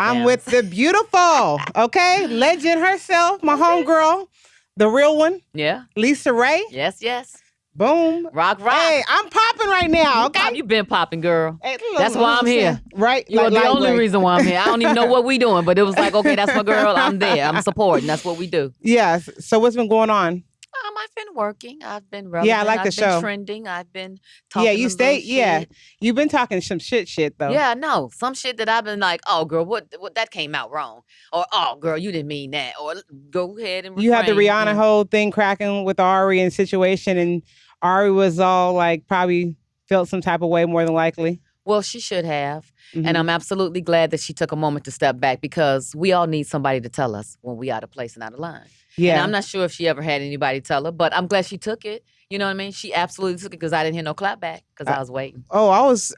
I'm with the beautiful, okay? Legend herself, my homegirl, the real one. Yeah. LisaRaye. Yes. Boom. Rock. Hey, I'm popping right now, okay? You been popping, girl. Hey, that's why I'm here. Right? You're the only reason why I'm here. I don't even know what we doing, but it was like, okay, that's my girl. I'm there. I'm supporting. That's what we do. Yes. So what's been going on? I've been working. I've been relevant. Yeah, I like the show. I've been trending. I've been talking. Yeah, you stay. Yeah, shit. You've been talking some shit though. Yeah, no, some shit that I've been like, oh girl, what that came out wrong, or oh girl, you didn't mean that, or go ahead and refrain. You had the Rihanna whole thing cracking with Ari and situation, and Ari was all like probably felt some type of way more than likely. Well, she should have. Mm-hmm. And I'm absolutely glad that she took a moment to step back because we all need somebody to tell us when we out of place and out of line. Yeah. And I'm not sure if she ever had anybody tell her, but I'm glad she took it. You know what I mean? She absolutely took it because I didn't hear no clap back because I was waiting. Oh, I was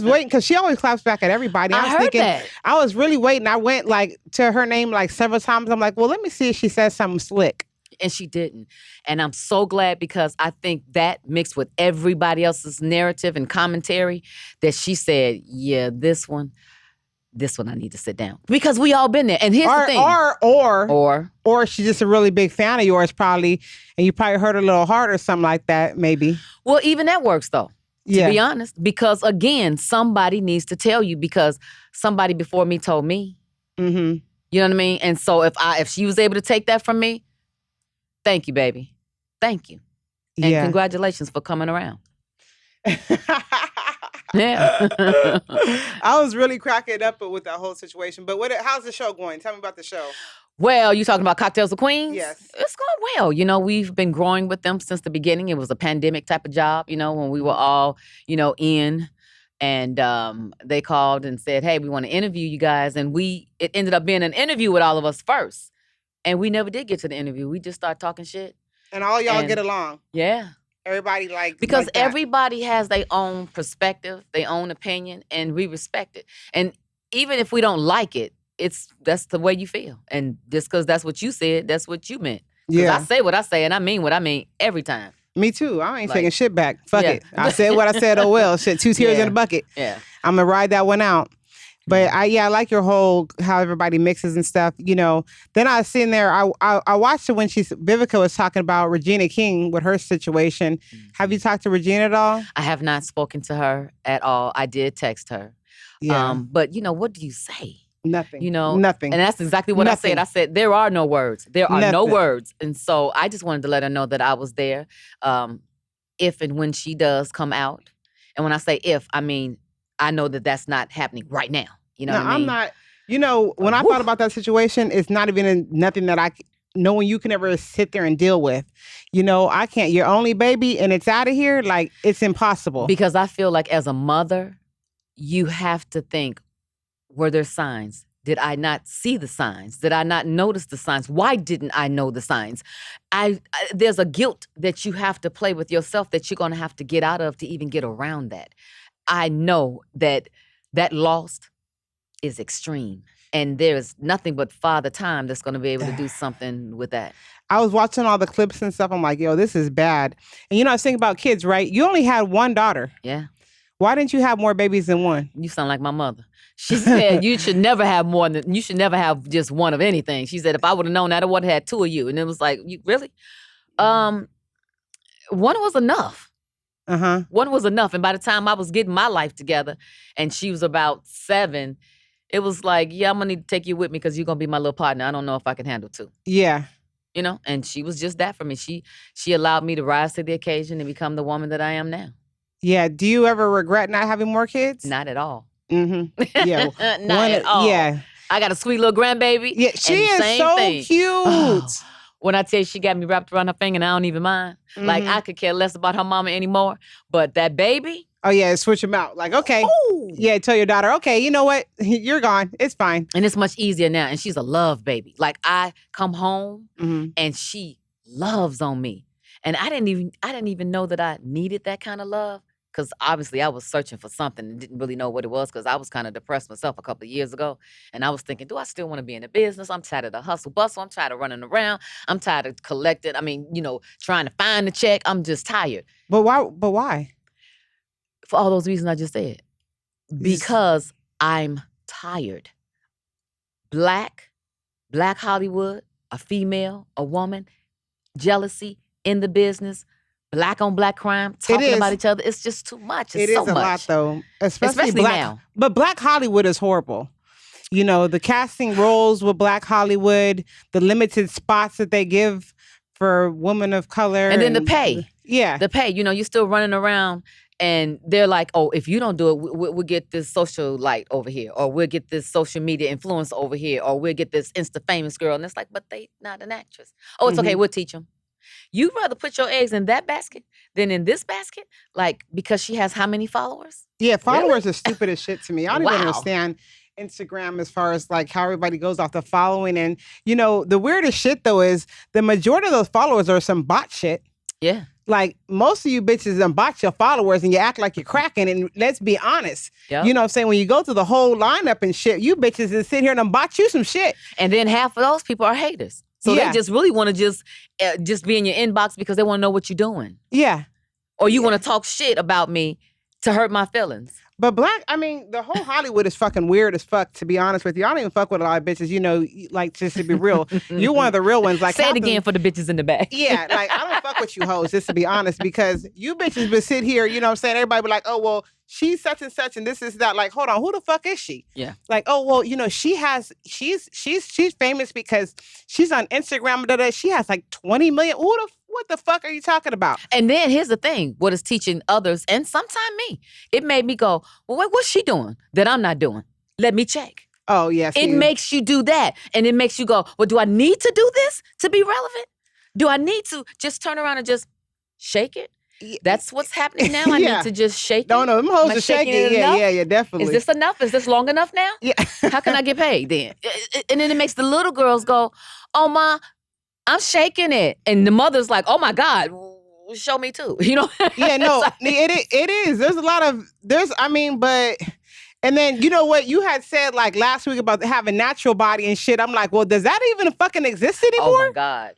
waiting because she always claps back at everybody. I was thinking, that. I was really waiting. I went like to her name like several times. I'm like, well, let me see if she says something slick. And she didn't. And I'm so glad because I think that mixed with everybody else's narrative and commentary that she said, yeah, this one I need to sit down. Because we all been there. And here's the thing. Or she's just a really big fan of yours probably, and you probably hurt her a little hard or something like that, maybe. Well, even that works though, to be honest. Because again, somebody needs to tell you because somebody before me told me. Mm-hmm. You know what I mean? And so if she was able to take that from me, thank you, baby. Thank you. And congratulations for coming around. Yeah. I was really cracking up with that whole situation. But how's the show going? Tell me about the show. Well, you talking about Cocktails of Queens? Yes. It's going well. You know, we've been growing with them since the beginning. It was a pandemic type of job, you know, when we were all, you know, in. And they called and said, hey, we want to interview you guys. And it ended up being an interview with all of us first. And we never did get to the interview. We just started talking shit. And all y'all get along. Yeah. Everybody because like everybody has their own perspective, their own opinion, and we respect it. And even if we don't like it, that's the way you feel. And just because that's what you said, that's what you meant. Yeah. I say what I say, and I mean what I mean every time. Me too. I ain't taking shit back. Fuck it. I said what I said. Oh well. Shit. 2 tears in a bucket. Yeah. I'm gonna ride that one out. But I like your whole how everybody mixes and stuff, you know. Then I was sitting there, I watched it when Vivica was talking about Regina King with her situation. Mm-hmm. Have you talked to Regina at all? I have not spoken to her at all. I did text her. Yeah. But you know, what do you say? Nothing. You know? Nothing. And that's exactly what I said. I said, there are no words. There are no words. And so I just wanted to let her know that I was there if and when she does come out. And when I say if, I mean, I know that that's not happening right now. You know what I mean? I'm not, you know, when I thought about that situation, it's not even nothing that no one you can ever sit there and deal with. You know, I can't, your only baby and it's out of here, like it's impossible. Because I feel like as a mother, you have to think, were there signs? Did I not see the signs? Did I not notice the signs? Why didn't I know the signs? There's a guilt that you have to play with yourself that you're going to have to get out of to even get around that. I know that loss is extreme. And there's nothing but Father Time that's going to be able to do something with that. I was watching all the clips and stuff. I'm like, yo, this is bad. And you know, I was thinking about kids, right? You only had one daughter. Yeah. Why didn't you have more babies than one? You sound like my mother. She said you should never have you should never have just one of anything. She said, if I would have known that, I would have had 2 of you. And it was like, you really? One was enough. Uh-huh. One was enough. And by the time I was getting my life together and she was about 7, it was like, yeah, I'm going to need to take you with me because you're going to be my little partner. I don't know if I can handle 2. Yeah. You know, and she was just that for me. She allowed me to rise to the occasion and become the woman that I am now. Yeah. Do you ever regret not having more kids? Not at all. Mm-hmm. Yeah. Not at all. Yeah. I got a sweet little grandbaby. Yeah, she is so cute. Oh, when I tell you she got me wrapped around her finger and I don't even mind. Mm-hmm. Like, I could care less about her mama anymore. But that baby... Oh, yeah, switch them out. Like, okay. Ooh. Yeah, tell your daughter, okay, you know what? You're gone. It's fine. And it's much easier now. And she's a love baby. Like, I come home and she loves on me. And I didn't even know that I needed that kind of love. Because obviously I was searching for something and didn't really know what it was because I was kind of depressed myself a couple of years ago. And I was thinking, do I still want to be in the business? I'm tired of the hustle bustle. I'm tired of running around. I'm tired of collecting. I mean, you know, trying to find the check. I'm just tired. But why? For all those reasons I just said. Because I'm tired black Hollywood, a female, a woman, jealousy in the business, black on black crime, talking about each other. It's just too much. It's so a much. lot though, especially black now. But Black Hollywood is horrible. You know, the casting roles with Black Hollywood, the limited spots that they give for women of color, and then the pay. Yeah, the pay. You know, you're still running around. And they're like, oh, if you don't do it, we'll get this socialite over here, or we'll get this social media influencer over here, or we'll get this Insta famous girl. And it's like, but they not an actress. Oh, it's okay. We'll teach them. You'd rather put your eggs in that basket than in this basket? Like, because she has how many followers? Yeah, followers are stupid as shit to me. I don't even understand Instagram as far as like how everybody goes off the following. And, you know, the weirdest shit though is the majority of those followers are some bot shit. Yeah. Like, most of you bitches done bot your followers and you act like you're cracking. And let's be honest. Yep. You know what I'm saying? When you go through the whole lineup and shit, you bitches just sit here and done bot you some shit. And then half of those people are haters. So they just really want to just be in your inbox because they want to know what you're doing. Yeah. Or you want to talk shit about me to hurt my feelings. But the whole Hollywood is fucking weird as fuck, to be honest with you. I don't even fuck with a lot of bitches, you know, like, just to be real. You're one of the real ones. Like, say it again for the bitches in the back. Yeah, like, I don't fuck with you hoes, just to be honest, because you bitches would sit here, you know what I'm saying? Everybody be like, oh, well, she's such and such and this is that. Like, hold on, who the fuck is she? Yeah. Like, oh, well, you know, she's famous because she's on Instagram. She has like 20 million. What the fuck are you talking about? And then here's the thing, what is teaching others, and sometimes me, it made me go, well, what's she doing that I'm not doing? Let me check. Oh, yes. It makes you do that. And it makes you go, well, do I need to do this to be relevant? Do I need to just turn around and just shake it? That's what's happening now. I need to just shake it. No, them hoes are shaking it. Yeah, definitely. Is this enough? Is this long enough now? Yeah. How can I get paid then? And then it makes the little girls go, oh, Ma, I'm shaking it. And the mother's like, oh my God, show me too. You know? Yeah, no, it is. There's a lot of, and then, you know what you had said like last week about having natural body and shit. I'm like, well, does that even fucking exist anymore? Oh my God.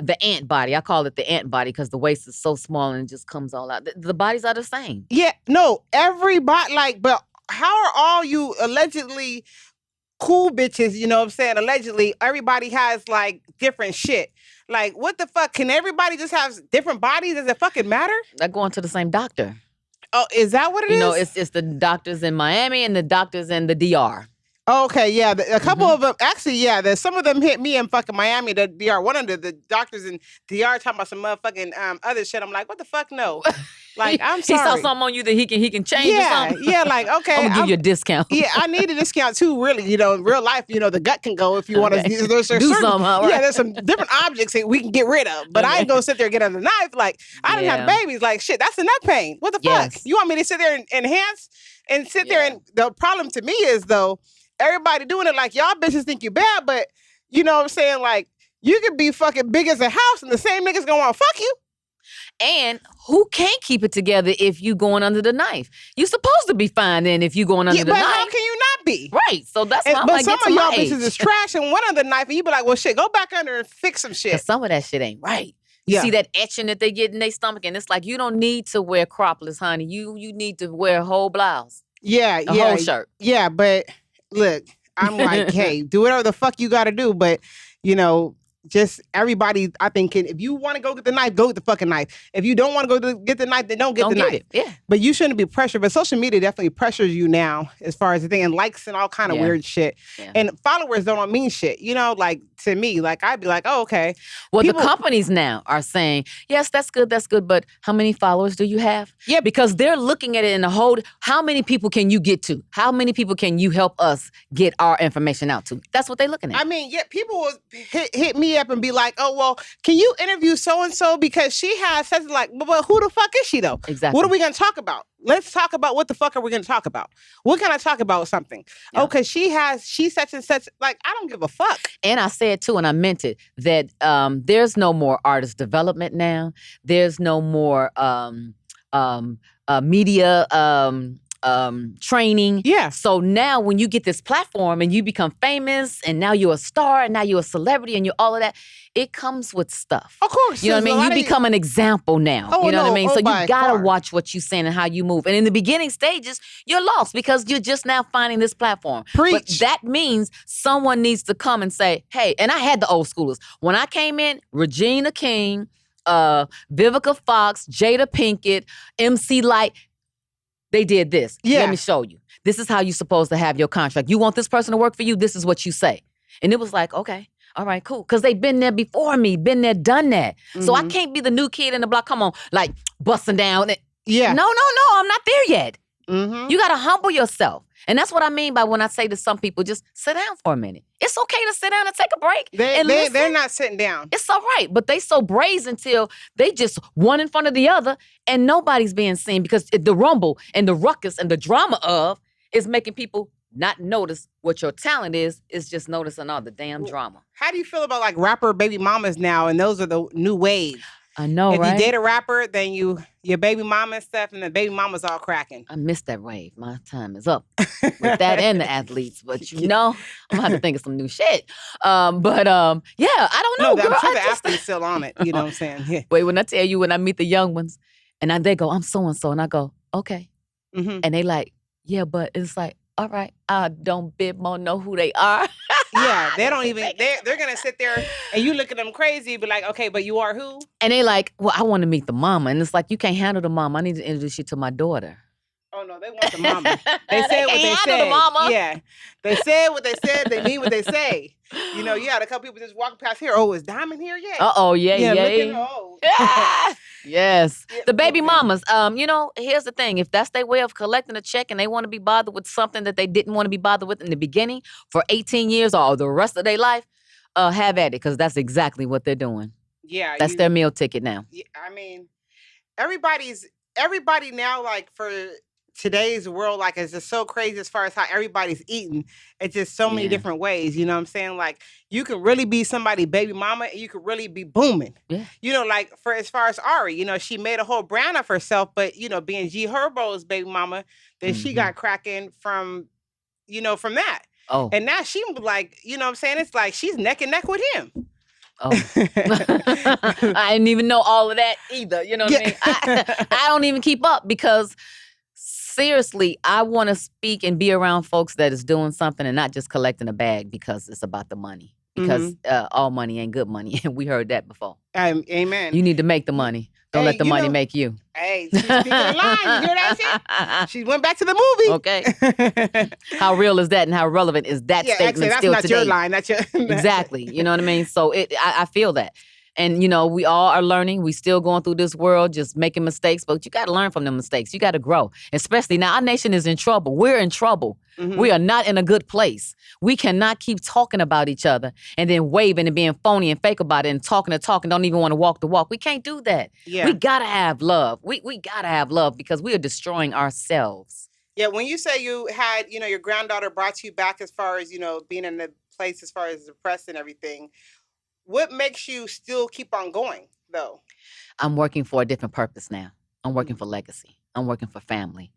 The ant body. I call it the ant body because the waist is so small and it just comes all out. The bodies are the same. Yeah, no, everybody, like, but how are all you allegedly cool bitches, you know what I'm saying? Allegedly, everybody has like different shit. Like, what the fuck? Can everybody just have different bodies? Does it fucking matter? They're going to the same doctor. Oh, is that what it is? You know, it's the doctors in Miami and the doctors in the DR. Okay, yeah. A couple of them, actually, yeah. Some of them hit me in fucking Miami, the DR. One of the doctors in DR talking about some motherfucking other shit. I'm like, what the fuck? No. Like, I'm sorry. He saw something on you that he can change or something? Yeah, like, okay. I'm gonna give you a discount. Yeah, I need a discount too, really. You know, in real life, you know, the gut can go if you want to do something. Right? Yeah, there's some different objects that we can get rid of. But I ain't gonna sit there and get on the knife. Like, I didn't have babies. Like, shit, that's enough pain. What the fuck? You want me to sit there and enhance and sit there? And the problem to me is, though, everybody doing it like y'all bitches think you bad, but you know what I'm saying? Like, you could be fucking big as a house and the same niggas gonna want to fuck you. And who can't keep it together if you going under the knife? You're supposed to be fine then if you going under the knife. But how can you not be? Right. So that's why I'm but like, some of y'all bitches is trash and one under the knife and you be like, well, shit, go back under and fix some shit. Some of that shit ain't right. You see that etching that they get in their stomach, and it's like, you don't need to wear cropless, honey. You need to wear a whole blouse. Yeah, a whole shirt. Yeah, but look, I'm like, hey, do whatever the fuck you gotta do, but you know, just everybody, I think, if you want to go get the knife, go get the fucking knife. If you don't want to go get the knife, then don't get the knife. Yeah. But you shouldn't be pressured. But social media definitely pressures you now as far as the thing, and likes and all kind of weird shit. Yeah. And followers don't mean shit. You know, like to me, like I'd be like, oh, okay. Well, the companies now are saying, yes, that's good, but how many followers do you have? Yeah. Because they're looking at it in a whole, how many people can you get to? How many people can you help us get our information out to? That's what they're looking at. I mean, yeah, people will hit me up and be like, oh, well, can you interview so-and-so because she has such like, but who the fuck is she though? Exactly. What are we going to talk about? Let's talk about what the fuck are we going to talk about? What can I talk about with something? Yeah. Oh, because she's such and such. Like, I don't give a fuck. And I said too, and I meant it, that there's no more artist development now. There's no more media training. Yeah. So now when you get this platform and you become famous and now you're a star and now you're a celebrity and you're all of that, it comes with stuff. Of course. You know what I mean? You become an example now. Oh, you know what I no. mean? Oh, So you by gotta far. watch what you're saying and how you move. And in the beginning stages, you're lost because you're just now finding this platform. Preach. But that means someone needs to come and say, hey, and I had the old schoolers. When I came in, Regina King, Vivica Fox, Jada Pinkett, MC Light, they did this. Yeah. Let me show you. This is how you're supposed to have your contract. You want this person to work for you? This is what you say. And it was like, okay, all right, cool. Because they've been there before me, been there, done that. So I can't be the new kid in the block. Come on, like busting down. Yeah. No, I'm not there yet. Mm-hmm. You got to humble yourself. And that's what I mean by when I say to some people, just sit down for a minute. It's okay to sit down and take a break. They're not sitting down. It's all right. But they so brazen till they just one in front of the other and nobody's being seen because the rumble and the ruckus and the drama of is making people not notice what your talent is just noticing all the damn drama. How do you feel about like rapper baby mamas now? And those are the new wave. I know, if right? you date a rapper, then your baby mama and stuff, and the baby mama's all cracking. I missed that wave. My time is up with that and the athletes. But you know, I'm gonna have to think of some new shit. Yeah, I don't know. No, girl, I'm sure the athlete's still on it. You know what I'm saying? Yeah. Wait, when I tell you, when I meet the young ones, and they go, I'm so and so, and I go, okay, and they like, yeah, but it's like, all right, I don't bit more know who they are. Yeah, they don't even, they're going to sit there and you look at them crazy, be like, okay, but you are who? And they like, well, I want to meet the mama. And it's like, you can't handle the mama. I need to introduce you to my daughter. Oh, no, they want the mama. They said what they said. The mama. Yeah. They said what they said. They mean what they say. You know, you had a couple people just walking past here. Oh, is Diamond here yet? Uh-oh, yeah. Looking, oh. Yes. The baby mamas, you know, here's the thing. If that's their way of collecting a check and they want to be bothered with something that they didn't want to be bothered with in the beginning for 18 years or the rest of their life, have at it because that's exactly what they're doing. Yeah. That's their meal ticket now. Yeah, I mean, everybody now, like for today's world, like it's just so crazy as far as how everybody's eating. It's just so many different ways. You know what I'm saying? Like you can really be somebody baby mama and you could really be booming. Yeah. You know, like for as far as Ari, you know, she made a whole brand of herself, but you know, being G Herbo's baby mama, then she got cracking from that. Oh. And now she like, you know what I'm saying? It's like she's neck and neck with him. Oh. I didn't even know all of that either. You know what I mean? I don't even keep up because seriously, I want to speak and be around folks that is doing something and not just collecting a bag because it's about the money. Because all money ain't good money. And we heard that before. Amen. You need to make the money. Don't let the money make you. Hey, she's speaking the line. You hear that shit? She went back to the movie. Okay. How real is that and how relevant is that statement still that's today? Your line. That's your Exactly. You know what I mean? So I feel that. And, you know, we all are learning. We still going through this world, just making mistakes. But you got to learn from them mistakes. You got to grow. Especially now, our nation is in trouble. We're in trouble. We are not in a good place. We cannot keep talking about each other and then waving and being phony and fake about it and talking the talk and don't even want to walk the walk. We can't do that. Yeah. We got to have love. We got to have love because we are destroying ourselves. Yeah, when you say you had, you know, your granddaughter brought you back as far as, you know, being in the place as far as depressed and everything, what makes you still keep on going, though? I'm working for a different purpose now. I'm working for legacy. I'm working for family.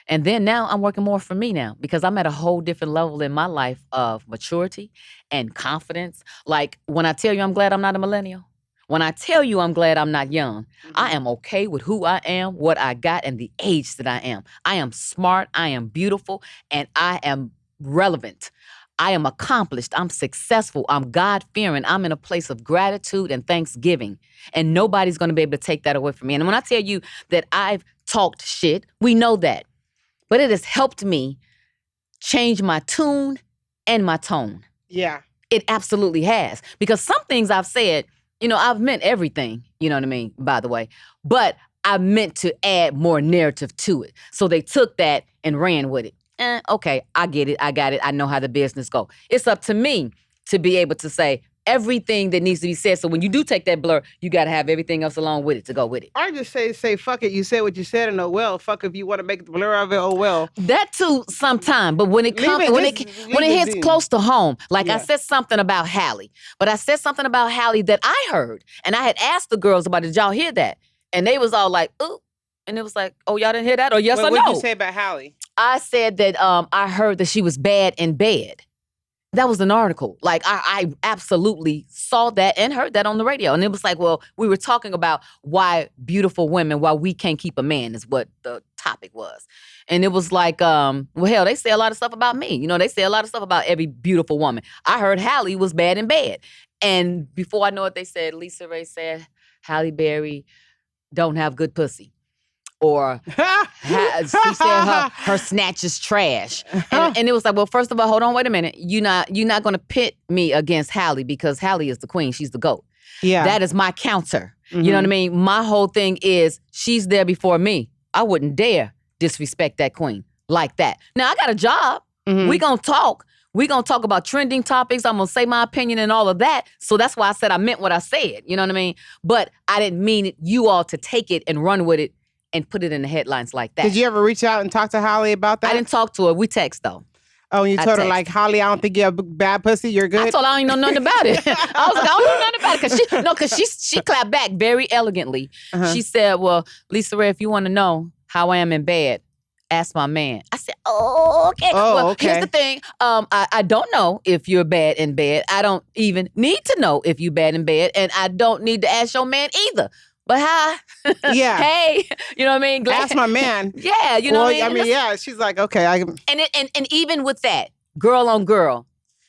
And then now I'm working more for me now because I'm at a whole different level in my life of maturity and confidence. Like when I tell you I'm glad I'm not a millennial, when I tell you I'm glad I'm not young, I am okay with who I am, what I got, and the age that I am. I am smart, I am beautiful, and I am relevant. I am accomplished. I'm successful. I'm God-fearing. I'm in a place of gratitude and thanksgiving. And nobody's going to be able to take that away from me. And when I tell you that I've talked shit, we know that. But it has helped me change my tune and my tone. Yeah. It absolutely has. Because some things I've said, you know, I've meant everything, you know what I mean, by the way. But I meant to add more narrative to it. So they took that and ran with it. Okay, I get it. I got it. I know how the business go. It's up to me to be able to say everything that needs to be said. So when you do take that blur, you got to have everything else along with it to go with it. I just say fuck it. You said what you said, and oh well. Fuck if you want to make the blur of it. Oh well. That too, sometime. But when it comes, when it hits close to home, like I said something about Hallie, but I said something about Hallie that I heard, and I had asked the girls about, did y'all hear that? And they was all like, ooh. And it was like, oh, y'all didn't hear that? Or yes or no? What did you say about Hallie? I said that I heard that she was bad in bed. That was an article. Like, I absolutely saw that and heard that on the radio. And it was like, well, we were talking about why beautiful women, why we can't keep a man is what the topic was. And it was like, well, hell, they say a lot of stuff about me. You know, they say a lot of stuff about every beautiful woman. I heard Halle was bad in bed. And before I know it, they said, LisaRaye said, Halle Berry don't have good pussy. Or she said her snatch is trash. And it was like, well, first of all, hold on, wait a minute. You're not going to pit me against Halle because Halle is the queen. She's the GOAT. Yeah. That is my counter. Mm-hmm. You know what I mean? My whole thing is she's there before me. I wouldn't dare disrespect that queen like that. Now, I got a job. Mm-hmm. We going to talk. We're going to talk about trending topics. I'm going to say my opinion and all of that. So that's why I said I meant what I said. You know what I mean? But I didn't mean you all to take it and run with it and put it in the headlines like that. Did you ever reach out and talk to Halle about that? I didn't talk to her. We text, though. Oh, and you told her, like, Halle, I don't think you have bad pussy. You're good? I told her I don't know nothing about it. I was like, I don't know nothing about it. Because she clapped back very elegantly. Uh-huh. She said, well, LisaRaye, if you want to know how I am in bed, ask my man. I said, oh, okay. Well, okay. Here's the thing. I don't know if you're bad in bed. I don't even need to know if you're bad in bed. And I don't need to ask your man either. But hi. Yeah. Hey. You know what I mean? Ask my man. Yeah. You know what I mean? Yeah. She's like, okay. And even with that, girl on girl,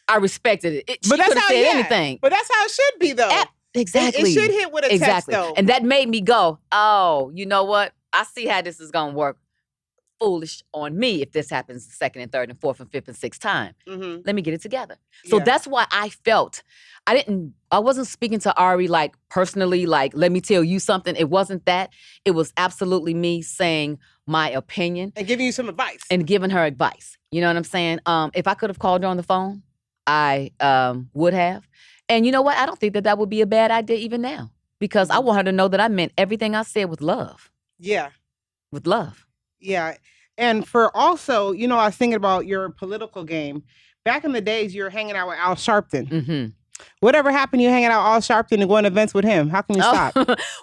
I respected it. She could have said anything. But that's how it should be, though. Exactly. It should hit with a text, though. And that made me go, oh, you know what? I see how this is going to work. Foolish on me if this happens the second and third and fourth and fifth and sixth time. Mm-hmm. Let me get it together. So that's why I felt I wasn't speaking to Ari like personally, like, let me tell you something. It wasn't that. It was absolutely me saying my opinion. And giving you some advice. And giving her advice. You know what I'm saying? If I could have called her on the phone, I would have. And you know what? I don't think that would be a bad idea even now. Because I want her to know that I meant everything I said with love. Yeah. With love. Yeah. And for also, you know, I was thinking about your political game. Back in the days, you were hanging out with Al Sharpton. Mm-hmm. Whatever happened, you hanging out with Al Sharpton and going to events with him? How can you stop?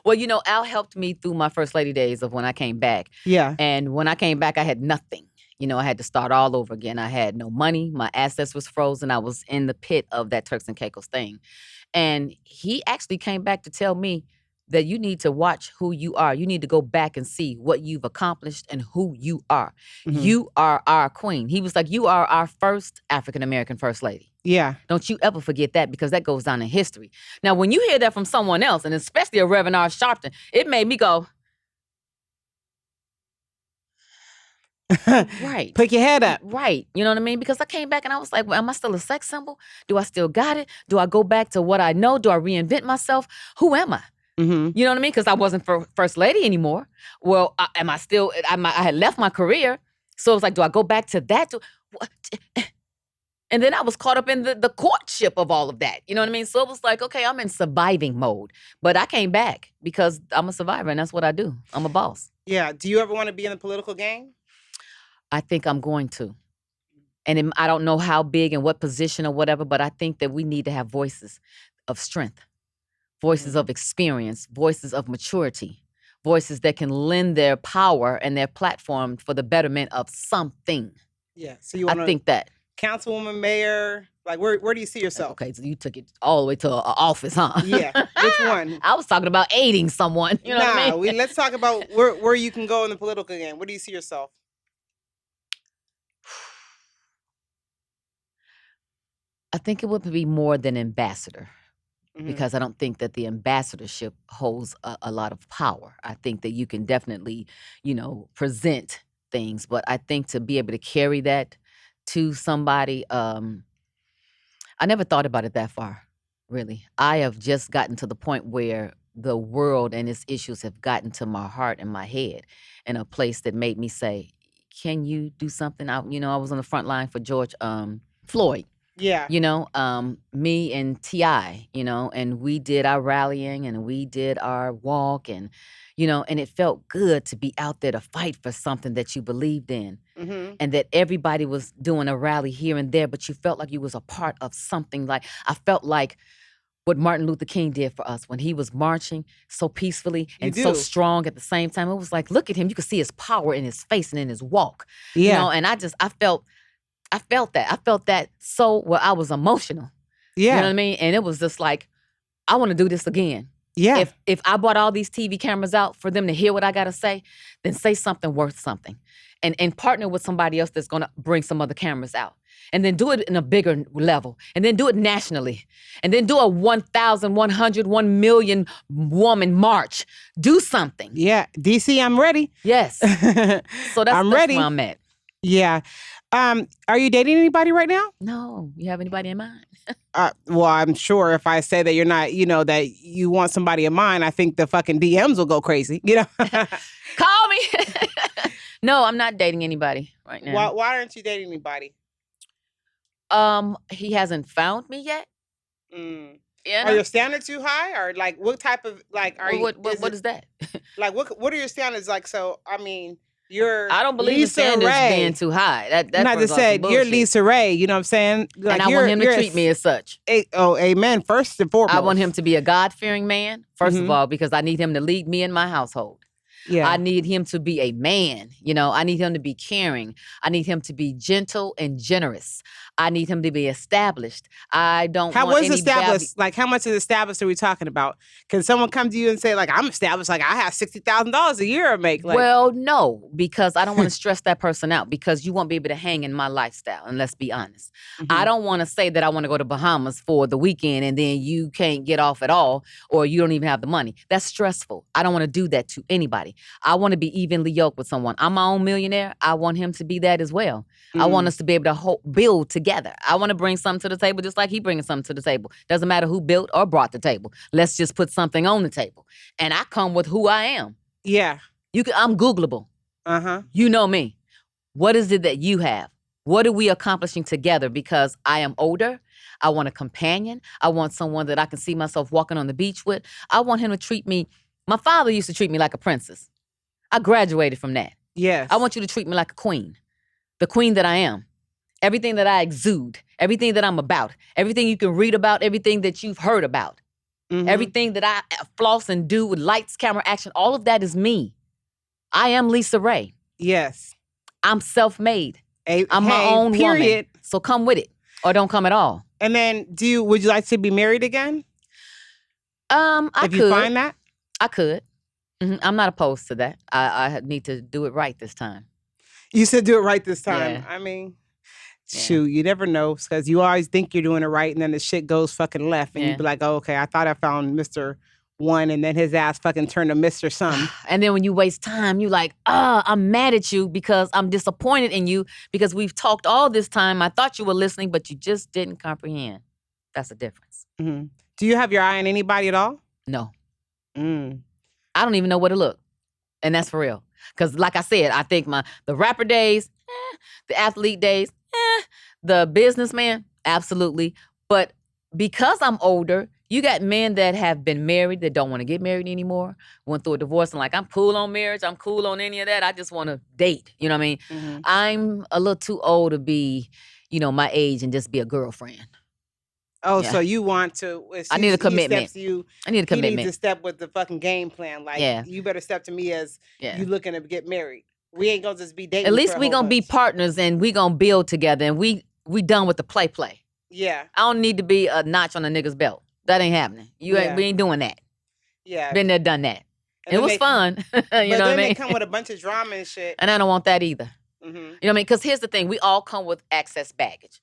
Well, you know, Al helped me through my first lady days of when I came back. Yeah. And when I came back, I had nothing. You know, I had to start all over again. I had no money. My assets was frozen. I was in the pit of that Turks and Caicos thing. And he actually came back to tell me that you need to watch who you are. You need to go back and see what you've accomplished and who you are. Mm-hmm. You are our queen. He was like, you are our first African-American first lady. Yeah. Don't you ever forget that because that goes down in history. Now, when you hear that from someone else, and especially a Reverend R. Sharpton, it made me go, right. Put your head up. Right. You know what I mean? Because I came back and I was like, well, am I still a sex symbol? Do I still got it? Do I go back to what I know? Do I reinvent myself? Who am I? Mm-hmm. You know what I mean? Because I wasn't first lady anymore. Well, I had left my career. So it was like, do I go back to that? And then I was caught up in the courtship of all of that. You know what I mean? So it was like, okay, I'm in surviving mode. But I came back because I'm a survivor and that's what I do. I'm a boss. Yeah. Do you ever want to be in the political game? I think I'm going to. And I don't know how big and what position or whatever, but I think that we need to have voices of strength. Voices of experience, voices of maturity, voices that can lend their power and their platform for the betterment of something. Yeah. So you want I think that. Councilwoman, mayor, like where do you see yourself? Okay, so you took it all the way to an office, huh? Yeah. Which one? I was talking about aiding someone. You know what I mean? Let's talk about where you can go in the political game. Where do you see yourself? I think it would be more than ambassador. Because I don't think that the ambassadorship holds a lot of power. I think that you can definitely, you know, present things. But I think to be able to carry that to somebody, I never thought about it that far, really. I have just gotten to the point where the world and its issues have gotten to my heart and my head in a place that made me say, can you do something? I was on the front line for George Floyd. Yeah. You know, me and T.I., you know, and we did our rallying and we did our walk and, you know, and it felt good to be out there to fight for something that you believed in and that everybody was doing a rally here and there, but you felt like you was a part of something. Like, I felt like what Martin Luther King did for us when he was marching so peacefully and You so do. strong at the same time. It was like, look at him. You could see his power in his face and in his walk. Yeah. And I felt that. I felt that so well. I was emotional. Yeah. You know what I mean? And it was just like, I want to do this again. Yeah. If I brought all these TV cameras out for them to hear what I gotta say, then say something worth something. And partner with somebody else that's gonna bring some other cameras out. And then do it in a bigger level. And then do it nationally. And then do a 1,100, 1 million woman march. Do something. Yeah. DC, I'm ready. Yes. So that's ready. where I'm at. Yeah. Are you dating anybody right now? No. You have anybody in mind? Well, I'm sure if I say that you're not, that you want somebody in mind, I think the fucking DMs will go crazy, Call me. No, I'm not dating anybody right now. Why aren't you dating anybody? He hasn't found me yet. Are your standards too high, or like what type of are you? What is that? Like what are your standards like? So I mean, I don't believe in standards being too high. That's not to say you're LisaRaye. You know what I'm saying? Like, and I want him to treat me as such. Amen. First and foremost, I want him to be a God-fearing man. First of all, because I need him to lead me in my household. Yeah. I need him to be a man. I need him to be caring. I need him to be gentle and generous. I need him to be established. I don't want How was established? Like, how much is established are we talking about? Can someone come to you and say, like, I'm established, like I have $60,000 a year to make? Like, well, no, because I don't want to stress that person out, because you won't be able to hang in my lifestyle. And let's be honest. I don't want to say that I want to go to Bahamas for the weekend and then you can't get off at all, or you don't even have the money. That's stressful. I don't want to do that to anybody. I want to be evenly yoked with someone. I'm my own millionaire. I want him to be that as well. I want us to be able to build together. I want to bring something to the table just like he bringing something to the table. Doesn't matter who built or brought the table. Let's just put something on the table. And I come with who I am. Yeah. I'm Googleable. You know me. What is it that you have? What are we accomplishing together? Because I am older. I want a companion. I want someone that I can see myself walking on the beach with. I want him to treat me. My father used to treat me like a princess. I graduated from that. Yes. I want you to treat me like a queen. The queen that I am. Everything that I exude. Everything that I'm about. Everything you can read about. Everything that you've heard about. Everything that I floss and do with lights, camera, action. All of that is me. I am LisaRaye. Yes. I'm self-made. I'm my own woman. So come with it. Or don't come at all. And then would you like to be married again? I could. If you find that? I could. I'm not opposed to that. I need to do it right this time. You said do it right this time. Yeah. I mean, shoot, you never know, because you always think you're doing it right, and then the shit goes fucking left, and you be like, oh, okay, I thought I found Mr. One, and then his ass fucking turned to Mr. Some. And then when you waste time, you like, I'm mad at you because I'm disappointed in you because we've talked all this time. I thought you were listening, but you just didn't comprehend. That's the difference. Do you have your eye on anybody at all? No. I don't even know where to look. And that's for real. Because like I said, I think the rapper days, the athlete days, the businessman, absolutely. But because I'm older, you got men that have been married that don't want to get married anymore, went through a divorce and like, I'm cool on marriage, I'm cool on any of that, I just want to date. You know what I mean? I'm a little too old to be, my age and just be a girlfriend. Oh, yeah. So you want to? I need a commitment. I need a commitment. You need to step with the fucking game plan. Like, you better step to me as you looking to get married. We ain't gonna just be dating. At least we gonna be partners and we gonna build together and we done with the play. Yeah. I don't need to be a notch on a nigga's belt. That ain't happening. We ain't doing that. Yeah. Been there, done that. It was fun. You know what I mean? But then they come with a bunch of drama and shit. And I don't want that either. You know what I mean? Because here's the thing. We all come with excess baggage.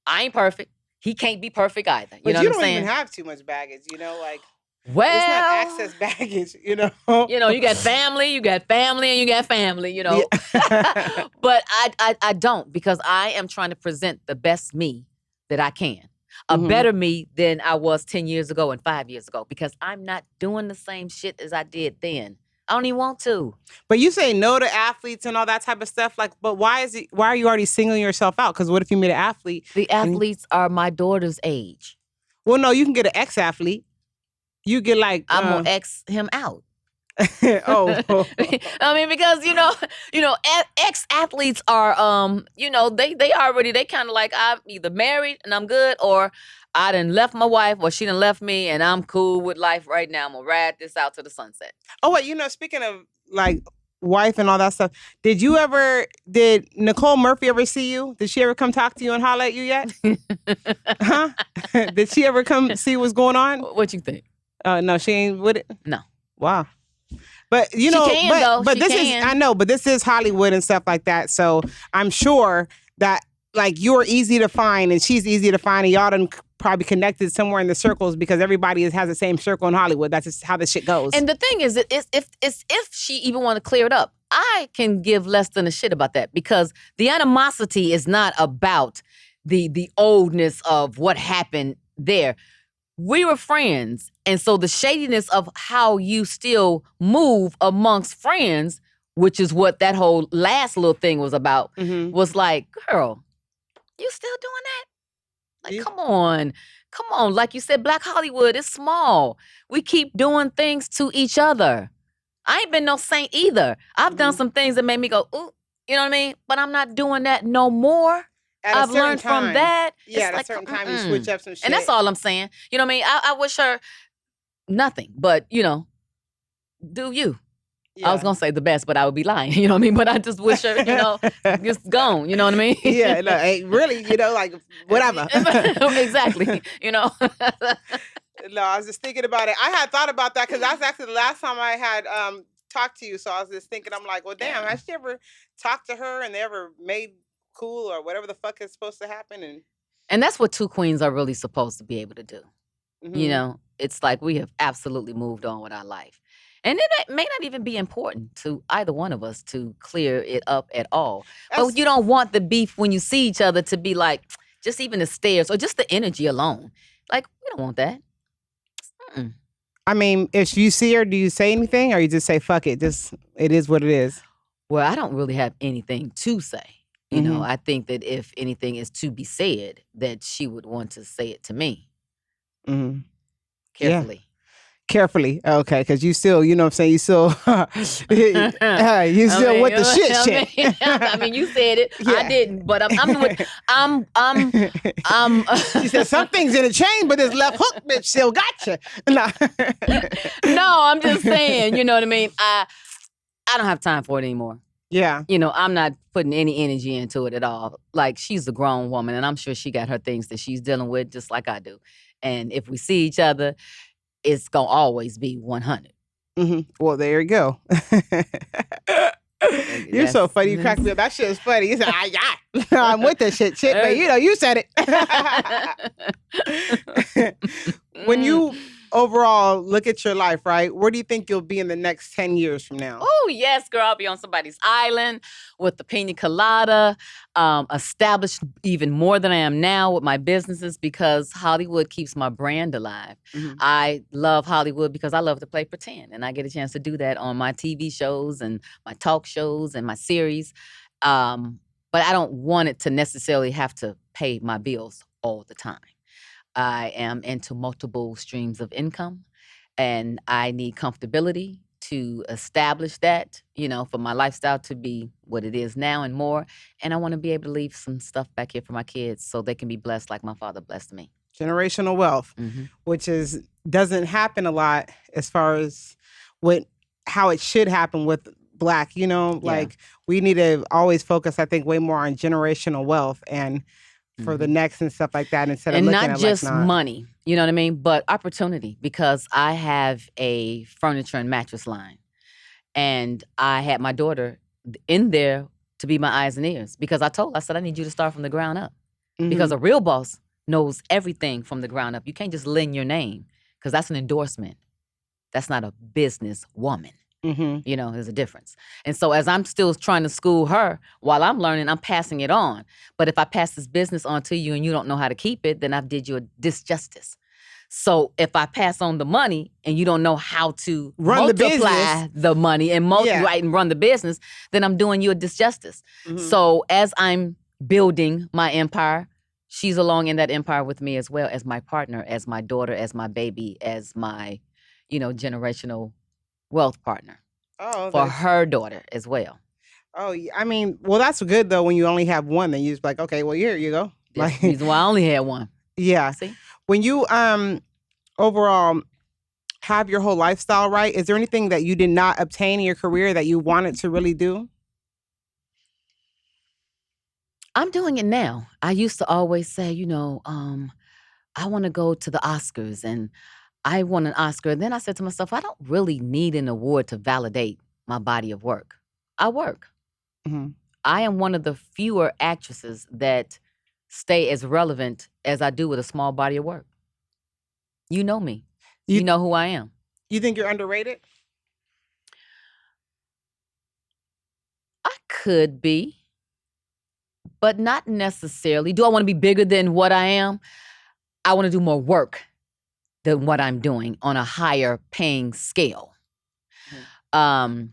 I ain't perfect. He can't be perfect either. You know what I'm saying? But you don't even have too much baggage, like. Well, it's not excess baggage, you got family, and you got family, Yeah. But I don't, because I am trying to present the best me that I can. A better me than I was 10 years ago and 5 years ago, because I'm not doing the same shit as I did then. I don't even want to. But you say no to athletes and all that type of stuff. Like, but why are you already singling yourself out? Because what if you meet an athlete? The athletes are my daughter's age. Well, no, you can get an ex-athlete. You get like... I'm going to X him out. Oh. I mean, because ex-athletes are they kind of like, I'm either married and I'm good, or I done left my wife, or she done left me and I'm cool with life right now. I'm gonna ride this out to the sunset. Oh wait, speaking of like wife and all that stuff, did Nicole Murphy ever see you? Did she ever come talk to you and holler at you yet? Huh? Did she ever come see what's going on? What you think? No, she ain't with it. No. Wow. But She can, though. but She this can. is, I know, but this is Hollywood and stuff like that. So I'm sure that like you're easy to find and she's easy to find, and y'all done probably connected somewhere in the circles because everybody has the same circle in Hollywood. That's just how the shit goes. And the thing is, if she even want to clear it up, I can give less than a shit about that, because the animosity is not about the oldness of what happened there. We were friends, and so the shadiness of how you still move amongst friends, which is what that whole last little thing was about, was like, girl, you still doing that? Like, Yeah. come on. Like you said, Black Hollywood is small. We keep doing things to each other. I ain't been no saint either. I've done some things that made me go, ooh, you know what I mean? But I'm not doing that no more. I've learned from that. Yeah, it's at a certain time you switch up some shit. And that's all I'm saying. You know what I mean? I wish her nothing, but, do you. Yeah. I was going to say the best, but I would be lying. You know what I mean? But I just wish her, just gone. You know what I mean? Yeah, no, really, like, whatever. Exactly. No, I was just thinking about it. I had thought about that because that's actually the last time I had talked to you. So I was just thinking, I'm like, well, damn, has she ever talked to her and they ever made cool or whatever the fuck is supposed to happen? And that's what two queens are really supposed to be able to do. It's like we have absolutely moved on with our life. And it may not even be important to either one of us to clear it up at all. But you don't want the beef when you see each other to be like, just even the stares or just the energy alone. Like, we don't want that. Mm-mm. I mean, if you see her, do you say anything or you just say, fuck it, just, it is what it is? Well, I don't really have anything to say. I think that if anything is to be said, that she would want to say it to me. Carefully. Yeah. Carefully, okay, because you still, you know what I'm saying, you still, you still with the shit. I mean, you said it, yeah. I didn't, but I'm. She said some things in the chain, but this left hook bitch still got you. No, I'm just saying, you know what I mean. I don't have time for it anymore. Yeah, I'm not putting any energy into it at all. Like, she's a grown woman, and I'm sure she got her things that she's dealing with, just like I do. And if we see each other, it's gonna always be 100. Well, there you go. You're so funny. You crack me up. That shit is funny. You said, I'm with that shit, but you said it. When you overall look at your life, right? Where do you think you'll be in the next 10 years from now? Oh, yes, girl. I'll be on somebody's island with the pina colada, established even more than I am now with my businesses, because Hollywood keeps my brand alive. I love Hollywood because I love to play pretend, and I get a chance to do that on my TV shows and my talk shows and my series. But I don't want it to necessarily have to pay my bills all the time. I am into multiple streams of income, and I need comfortability to establish that, for my lifestyle to be what it is now and more. And I want to be able to leave some stuff back here for my kids so they can be blessed like my father blessed me. Generational wealth, which doesn't happen a lot as far as how it should happen with Black, like we need to always focus, I think, way more on generational wealth and for the next and stuff like that, instead of looking at not just money, you know what I mean, but opportunity, because I have a furniture and mattress line, and I had my daughter in there to be my eyes and ears, because I said, I need you to start from the ground up, because a real boss knows everything from the ground up. You can't just lend your name, because that's an endorsement. That's not a business woman. There's a difference. And so as I'm still trying to school her while I'm learning, I'm passing it on. But if I pass this business on to you and you don't know how to keep it, then I've did you a disjustice. So if I pass on the money and you don't know how to multiply the money and and run the business, then I'm doing you a disjustice. So as I'm building my empire, she's along in that empire with me, as well as my partner, as my daughter, as my baby, as my, generational wealth partner Oh, for her daughter as well. Oh, I mean, well, that's good though. When you only have one, then you just like, okay, well, here you go. That's the reason why I only had one. Yeah. See, when you overall have your whole lifestyle right, is there anything that you did not obtain in your career that you wanted to really do? I'm doing it now. I used to always say, I want to go to the Oscars and I won an Oscar. And then I said to myself, I don't really need an award to validate my body of work. I work. Mm-hmm. I am one of the fewer actresses that stay as relevant as I do with a small body of work. You know me. You know who I am. You think you're underrated? I could be, but not necessarily. Do I want to be bigger than what I am? I want to do more work than what I'm doing on a higher paying scale. Mm-hmm.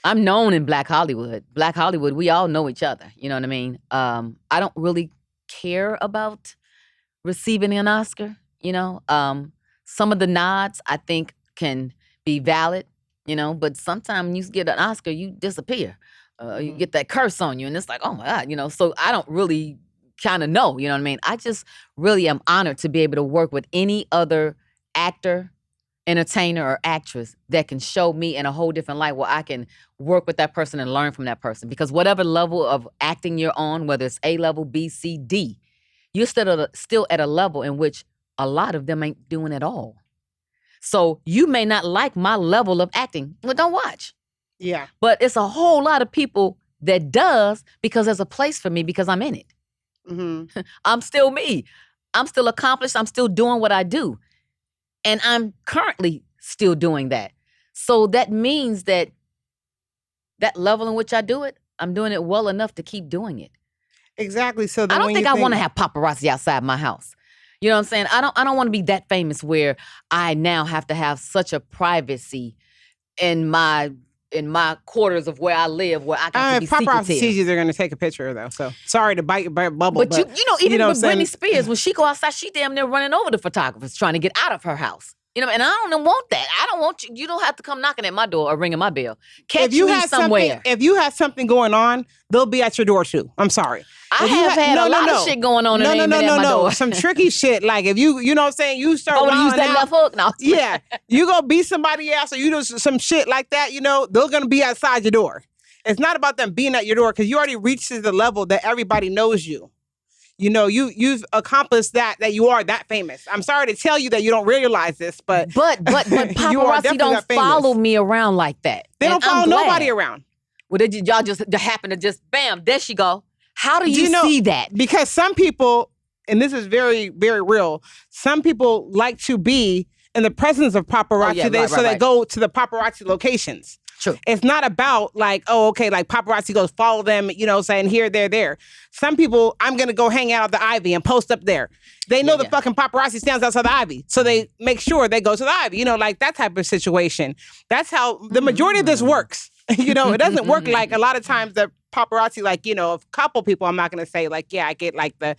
I'm known in Black Hollywood. Black Hollywood, we all know each other. You know what I mean? I don't really care about receiving an Oscar. Some of the nods I think can be valid, but sometimes you get an Oscar, you disappear. You get that curse on you, and it's like, oh my God, so I don't really kind of know, you know what I mean? I just really am honored to be able to work with any other actor, entertainer, or actress that can show me in a whole different light where I can work with that person and learn from that person. Because whatever level of acting you're on, whether it's A level, B, C, D, you're still at a level in which a lot of them ain't doing at all. So you may not like my level of acting. Well, don't watch. Yeah. But it's a whole lot of people that does because there's a place for me because I'm in it. Mm-hmm. I'm still me. I'm still accomplished. I'm still doing what I do. And I'm currently still doing that. So that means that level in which I do it, I'm doing it well enough to keep doing it. Exactly. So I don't think I want to have paparazzi outside my house. You know what I'm saying? I don't want to be that famous where I now have to have such a privacy in my quarters of where I live, where I got to be secretive. Paparazzi sees you, they're going to take a picture though. So sorry to bite your bubble, but even with Britney Spears, when she go outside, she damn near running over the photographers trying to get out of her house. And I don't want that. I don't want you. You don't have to come knocking at my door or ringing my bell. Catch me somewhere. If you have something going on, they'll be at your door too. I'm sorry. I have had a lot of shit going on. No. Some tricky shit. Like if you know what I'm saying, you start to use that left hook. No. Yeah, you go be somebody else or you do some shit like that. They're gonna be outside your door. It's not about them being at your door because you already reached to the level that everybody knows you. You've accomplished that you are that famous. I'm sorry to tell you that you don't realize this, but paparazzi don't follow me around like that. They don't follow nobody around. Well, y'all just happen to just bam, there she go. How do you see that? Because some people, and this is very, very real, some people like to be in the presence of paparazzi. They go to the paparazzi locations. True. It's not about like, like paparazzi goes follow them, saying here, there. Some people, I'm going to go hang out at the Ivy and post up there. They know the fucking paparazzi stands outside the Ivy. So they make sure they go to the Ivy, like that type of situation. That's how the majority of this works. It doesn't work like a lot of times the paparazzi, like, a couple people, I'm not going to say like, yeah, I get like the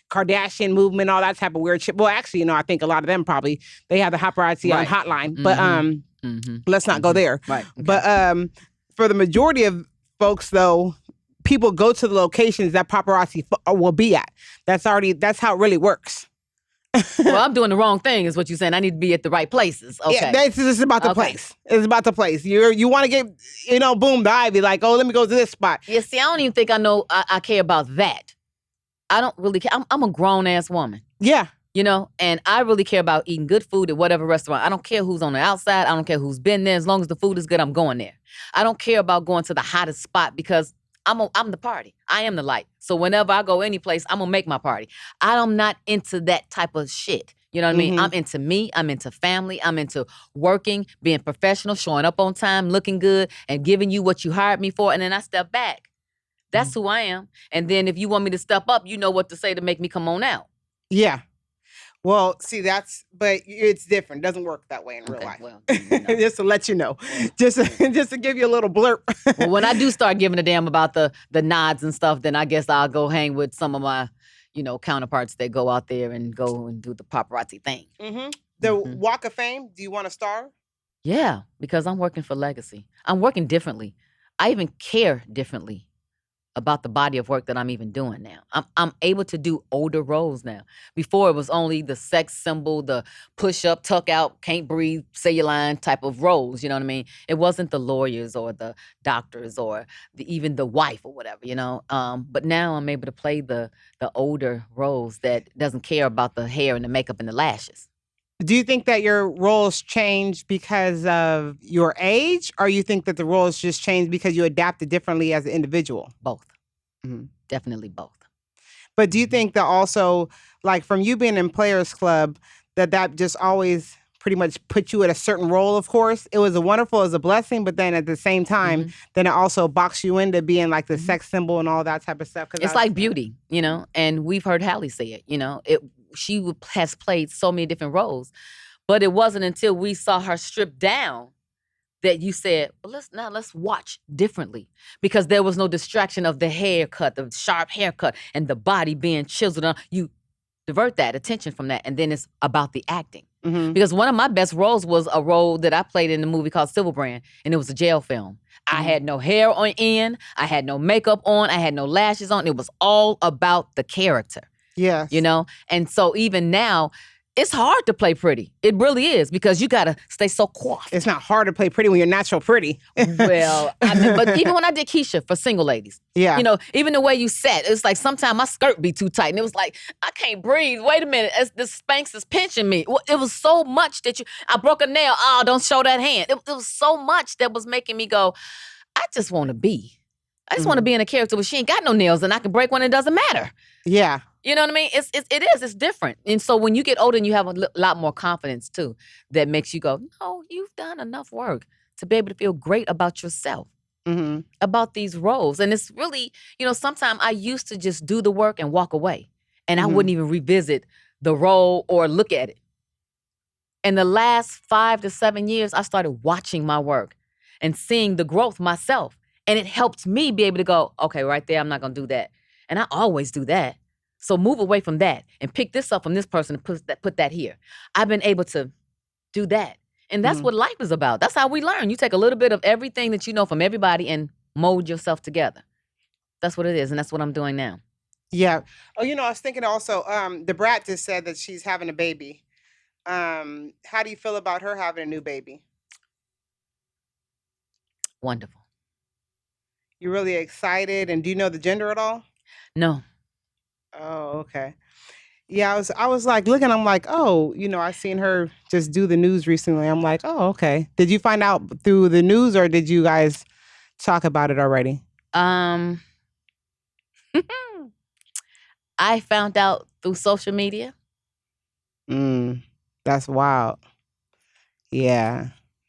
Kardashian movement, all that type of weird shit. Well, actually, I think a lot of them probably, they have the paparazzi on hotline, but let's not go there. Right. Okay. But for the majority of folks, though, people go to the locations that paparazzi will be at. That's how it really works. Well, I'm doing the wrong thing, is what you're saying. I need to be at the right places. Okay. Yeah, this is about the place. It's about the place. You want to get, boom, the Ivy, like, let me go to this spot. Yeah, see, I don't even think I care about that. I don't really care. I'm a grown-ass woman. Yeah. And I really care about eating good food at whatever restaurant. I don't care who's on the outside. I don't care who's been there. As long as the food is good, I'm going there. I don't care about going to the hottest spot because I'm the party. I am the light. So whenever I go any place, I'm going to make my party. I'm not into that type of shit. You know what I mean? I'm into me. I'm into family. I'm into working, being professional, showing up on time, looking good, and giving you what you hired me for. And then I step back. That's who I am. And then if you want me to step up, you know what to say to make me come on out. Yeah. Well, see, but it's different. It doesn't work that way in real life. Well, just to let you know, just to give you a little blurb. Well, when I do start giving a damn about the nods and stuff, then I guess I'll go hang with some of my, counterparts that go out there and go and do the paparazzi thing. The Walk of Fame. Do you want to star? Yeah, because I'm working for legacy. I'm working differently. I even care differently about the body of work that I'm even doing now. I'm able to do older roles now. Before it was only the sex symbol, the push up, tuck out, can't breathe, say your line type of roles. You know what I mean? It wasn't the lawyers or the doctors or even the wife or whatever. But now I'm able to play the older roles that doesn't care about the hair and the makeup and the lashes. Do you think that your roles changed because of your age, or you think that the roles just changed because you adapted differently as an individual? Both. Mhm. Definitely both. But do you think that also, like from you being in Players Club, that just always pretty much put you in a certain role? Of course, it was it was a blessing, but then at the same time, then it also boxed you into being like the sex symbol and all that type of stuff. It's like beauty, and we've heard Halle say it. She has played so many different roles, but it wasn't until we saw her stripped down that you said, well, let's watch differently, because there was no distraction of the haircut, the sharp haircut, and the body being chiseled on. You divert that attention from that, and then it's about the acting. Because one of my best roles was a role that I played in a movie called Civil Brand, and it was a jail film. I had no hair on end, I had no makeup on, I had no lashes on. It was all about the character. Yes. And so even now, it's hard to play pretty. It really is, because you gotta stay so coiffed. It's not hard to play pretty when you're natural pretty. Well, but even when I did Keisha for Single Ladies, yeah, even the way you sat, it's like sometimes my skirt be too tight, and it was like I can't breathe. Wait a minute, the Spanx is pinching me. It was so much that I broke a nail. Oh, don't show that hand. It was so much that was making me go, I just want to be. I just want to be in a character where she ain't got no nails and I can break one. It doesn't matter. Yeah. You know what I mean? It's different. And so when you get older and you have a lot more confidence too, that makes you go, no, you've done enough work to be able to feel great about yourself, about these roles. And it's really, sometimes I used to just do the work and walk away, and I wouldn't even revisit the role or look at it. In the last 5 to 7 years, I started watching my work and seeing the growth myself. And it helped me be able to go, okay, right there, I'm not going to do that. And I always do that. So move away from that and pick this up from this person and put that here. I've been able to do that. And that's what life is about. That's how we learn. You take a little bit of everything that you know from everybody and mold yourself together. That's what it is. And that's what I'm doing now. Yeah. Oh, I was thinking also, the Brat just said that she's having a baby. How do you feel about her having a new baby? Wonderful. You really excited? And do you know the gender at all? No. Oh, okay. Yeah, I was like looking, I'm like, oh, I seen her just do the news recently. I'm like, oh, okay. Did you find out through the news, or did you guys talk about it already? I found out through social media. That's wild. Yeah,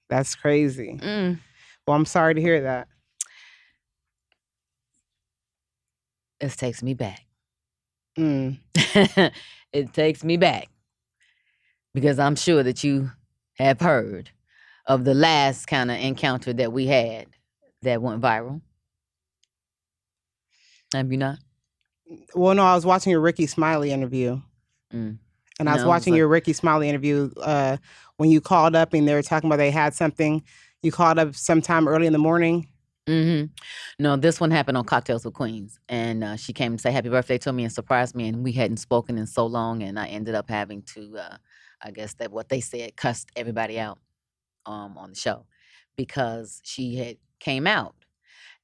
that's crazy. Well, I'm sorry to hear that. This takes me back. It takes me back, because I'm sure that you have heard of the last kind of encounter that we had that went viral. Have you not? Well, no, I was watching your Ricky Smiley interview. And I was watching your Ricky Smiley interview when you called up and they were talking about they had something. You called up sometime early in the morning. No, this one happened on Cocktails with Queens. And she came to say happy birthday to me and surprised me. And we hadn't spoken in so long. And I ended up having to, I guess that what they said, cussed everybody out on the show, because she had came out.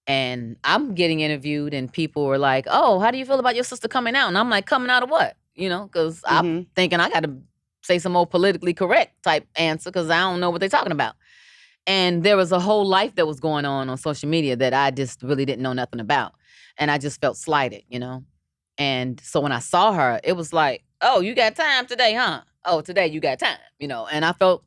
And I'm getting interviewed and people were like, oh, how do you feel about your sister coming out? And I'm like, coming out of what? Because I'm thinking I got to say some more politically correct type answer, because I don't know what they're talking about. And there was a whole life that was going on social media that I just really didn't know nothing about. And I just felt slighted, And so when I saw her, it was like, oh, you got time today, huh? Oh, today you got time, And I felt,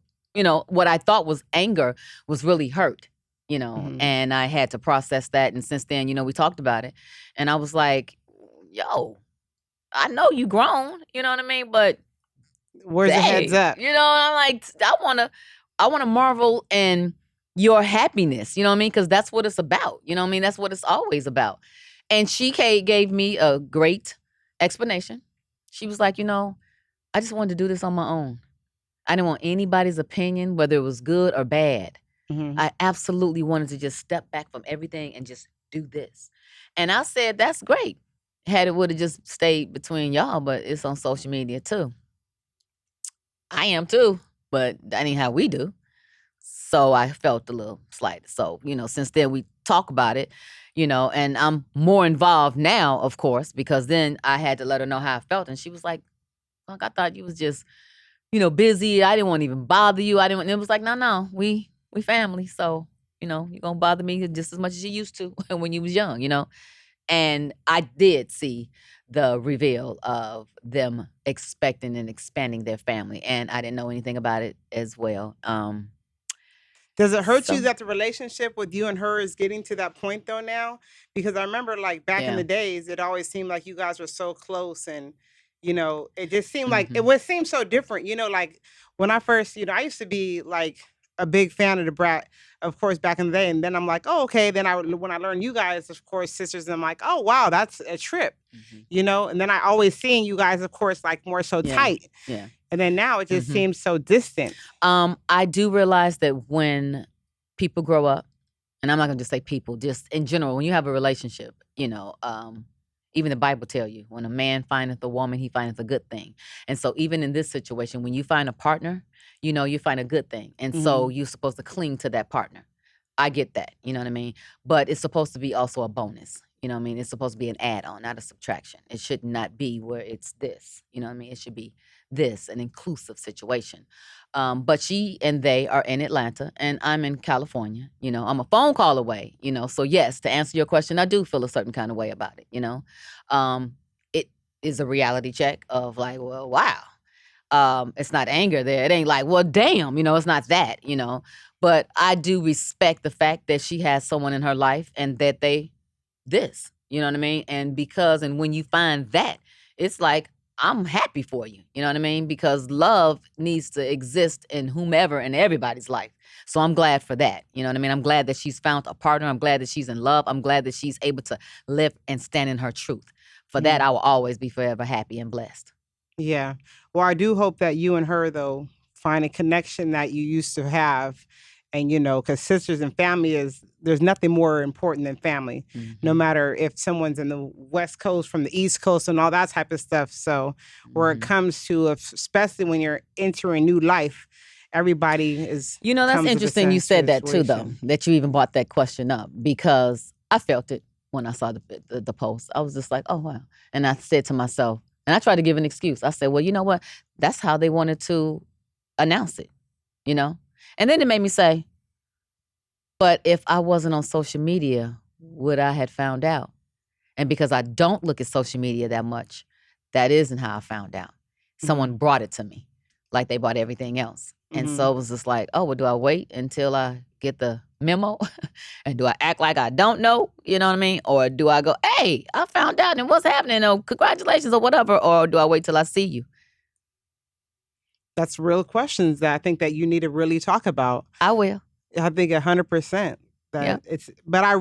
what I thought was anger was really hurt, And I had to process that. And since then, we talked about it. And I was like, yo, I know you grown, you know what I mean? But where's the heads up? I'm like, I want to marvel in your happiness, you know what I mean? Because that's what it's about, you know what I mean? That's what it's always about. And she gave me a great explanation. She was like, I just wanted to do this on my own. I didn't want anybody's opinion, whether it was good or bad. Mm-hmm. I absolutely wanted to just step back from everything and just do this. And I said, that's great. Had it would have just stayed between y'all, but it's on social media too. I am too, but that ain't how we do. So I felt a little slighted. So, since then we talk about it, and I'm more involved now, of course, because then I had to let her know how I felt. And she was like, look, I thought you was just, busy. I didn't want to even bother you. I didn't and it was like, no, we family. So, you're gonna bother me just as much as you used to when you was young. And I did see the reveal of them expecting and expanding their family. And I didn't know anything about it as well. Does it hurt you So that the relationship with you and her is getting to that point though now? Because I remember like back in yeah. the days, it always seemed like you guys were so close and it just seemed like it Mhm. would seem so different. Like when I first, I used to be like a big fan of the Brat, of course, back in the day. And then I'm like, oh, okay. Then when I learned you guys, of course, sisters, I'm like, oh wow, that's a trip. Mhm. And then I always seen you guys, of course, like more so Yeah. tight. Yeah. And then now it just Mhm. seems so distant. I do realize that when people grow up, and I'm not gonna just say people, just in general, when you have a relationship, even the Bible tell you, when a man findeth a woman, he findeth a good thing. And so even in this situation, when you find a partner, you find a good thing. And so Mhm. you're supposed to cling to that partner. I get that, you know what I mean? But it's supposed to be also a bonus. You know what I mean? It's supposed to be an add-on, not a subtraction. It should not be where it's this. You know what I mean? It should be this, an inclusive situation. But she and they are in Atlanta and I'm in California. I'm a phone call away, So yes, to answer your question, I do feel a certain kind of way about it. It is a reality check of like, well, wow. It's not anger there. It ain't like, well, damn, it's not that. But I do respect the fact that she has someone in her life and that this, you know what I mean? And when you find that, it's like, I'm happy for you. You know what I mean? Because love needs to exist in whomever in everybody's life. So I'm glad for that. You know what I mean? I'm glad that she's found a partner. I'm glad that she's in love. I'm glad that she's able to live and stand in her truth. For that, I will always be forever happy and blessed. Yeah. Well, I do hope that you and her, though, find a connection that you used to have. And, because sisters and family there's nothing more important than family, no Mm-hmm. matter if someone's in the West Coast from the East Coast and all that type of stuff. So, where it Mm-hmm. comes to, especially when you're entering new life, everybody That's comes with the interesting you same said that too, though, situation. that you even brought that question up because I felt it when I saw the post. I was just like, oh, wow. And I said to myself, and I tried to give an excuse. I said, well, you know what? That's how they wanted to announce it, you know? And then it made me say, but if I wasn't on social media, would I had found out? And because I don't look at social media that much, that isn't how I found out. Someone brought it to me, like they brought everything else. And so it was just like, oh, well, do I wait until I get the memo? And do I act like I don't know? You know what I mean? Or do I go, hey, I found out and what's happening? Oh, congratulations or whatever. Or do I wait till I see you? That's real questions that I think that you need to really talk about. I will. I think 100% Yeah. that but I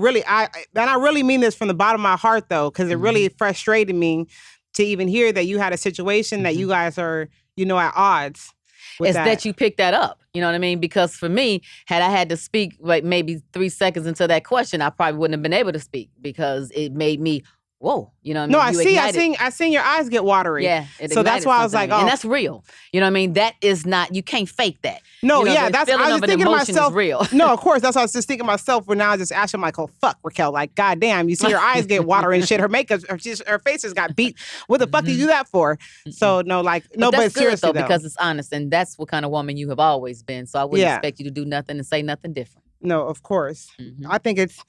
really mean this from the bottom of my heart though, because it really frustrated me to even hear that you had a situation that you guys are, at odds with It's that you picked that up. You know what I mean? Because for me, had I had to speak like maybe 3 seconds into that question, I probably wouldn't have been able to speak because it made me, whoa, you know what I No, mean? You ignited. I seen your eyes get watery. Yeah, it So that's ignited why I was something in like, me. And oh, that's real. You know what I mean? That is not, you can't fake that. no, yeah, The feeling I was of just an thinking to emotion is myself, real. no, of course, that's what I was just thinking to myself when I just asked him, like, oh, fuck, Raquel, like, goddamn, you see her eyes get watery and shit, her makeup, her face has got beat. What the fuck did you do that for? So, no, like, no, But that's but good seriously though, though. because it's honest. And that's what kind of woman you have always been. So I wouldn't Yeah. expect you to do nothing and say nothing different. No, of course. Mhm. I think it's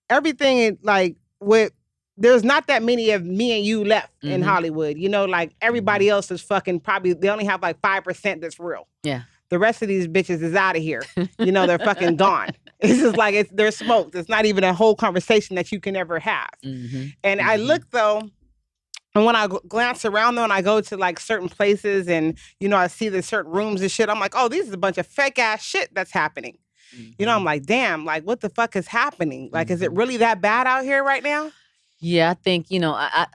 everything like there's not that many of me and you left in Hollywood. Like everybody else is fucking probably they only have like 5% that's real. Yeah. The rest of these bitches is out of here. They're fucking gone. It's just like they're smoked. It's not even a whole conversation that you can ever have. And I look though, and when I glance around though, and I go to like certain places, and I see the certain rooms and shit, I'm like, oh, these is a bunch of fake ass shit that's happening. I'm like, damn, like what the fuck is happening? Like, is it really that bad out here right now? Yeah, I think,